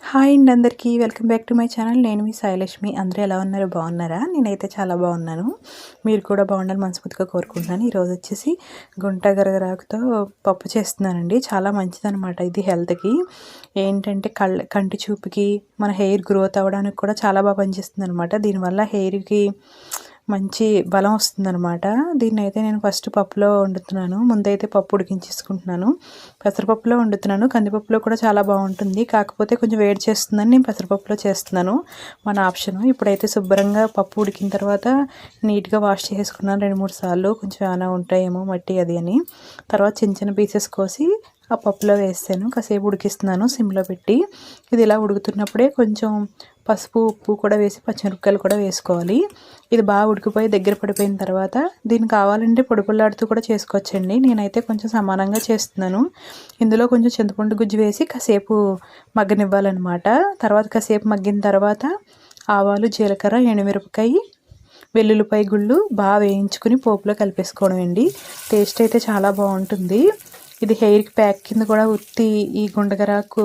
Hi అండి అందరికీ welcome back to my channel. నేను మీ సాయిలక్ష్మి. అందరూ ఎలా ఉన్నారు? బాగున్నారా? నేనైతే చాలా బాగున్నాను. మీరు కూడా బాగుండాలని మనస్ఫూర్తిగా కోరుకుంటున్నాను. ఈరోజు వచ్చేసి గుంట గరగరాకుతో పప్పు చేస్తున్నానండి. చాలా మంచిదన్నమాట ఇది హెల్త్కి. ఏంటంటే కంటి చూపుకి, మన హెయిర్ గ్రోత్ అవ్వడానికి కూడా చాలా బాగా పనిచేస్తుంది అనమాట. దీనివల్ల హెయిర్కి మంచి బలం వస్తుందన్నమాట. దీన్ని అయితే నేను ఫస్ట్ పప్పులో వండుతున్నాను. ముందైతే పప్పు ఉడికించేసుకుంటున్నాను. పెసరపప్పులో వండుతున్నాను. కందిపప్పులో కూడా చాలా బాగుంటుంది, కాకపోతే కొంచెం వేడి చేస్తుందని నేను పెసరపప్పులో చేస్తున్నాను. మన ఆప్షను. ఇప్పుడైతే శుభ్రంగా పప్పు ఉడికిన తర్వాత నీట్గా వాష్ చేసుకున్నాను 2-3 సార్లు. కొంచెం ఏమైనా ఉంటాయేమో మట్టి అది అని. తర్వాత చిన్న చిన్న పీసెస్ కోసి ఆ పప్పులో వేసాను. కాసేపు ఉడికిస్తున్నాను సిమ్లో పెట్టి. ఇది ఇలా ఉడుకుతున్నప్పుడే కొంచెం పసుపు, ఉప్పు కూడా వేసి పచ్చిమిరపకాయలు కూడా వేసుకోవాలి. ఇది బాగా ఉడికిపోయి దగ్గర పడిపోయిన తర్వాత దీన్ని కావాలంటే పొడిపొల్లాడుతూ కూడా చేసుకోవచ్చండి. నేనైతే కొంచెం సమానంగా చేస్తున్నాను. ఇందులో కొంచెం చింతపండు గుజ్జు వేసి కాసేపు మగ్గనివ్వాలన్నమాట. తర్వాత కాసేపు మగ్గిన తర్వాత ఆవాలు, జీలకర్ర, ఎండుమిరపకాయ, వెల్లుల్లిపాయ గుళ్ళు బాగా వేయించుకుని పోపులో కలిపేసుకోవడం అండి. టేస్ట్ అయితే చాలా బాగుంటుంది. ఇది హెయిర్కి ప్యాక్ కింద కూడా ఉత్తి ఈ గుండగరాకు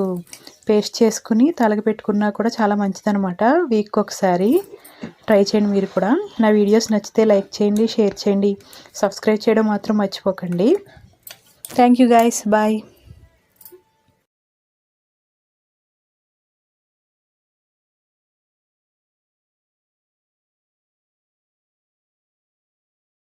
పేస్ట్ చేసుకుని తలకి పెట్టుకున్నా కూడా చాలా మంచిదన్నమాట. వీక్కి ఒకసారి ట్రై చేయండి మీరు కూడా. నా వీడియోస్ నచ్చితే లైక్ చేయండి, షేర్ చేయండి, సబ్స్క్రైబ్ చేయడం మాత్రం మర్చిపోకండి. Thank you guys, bye.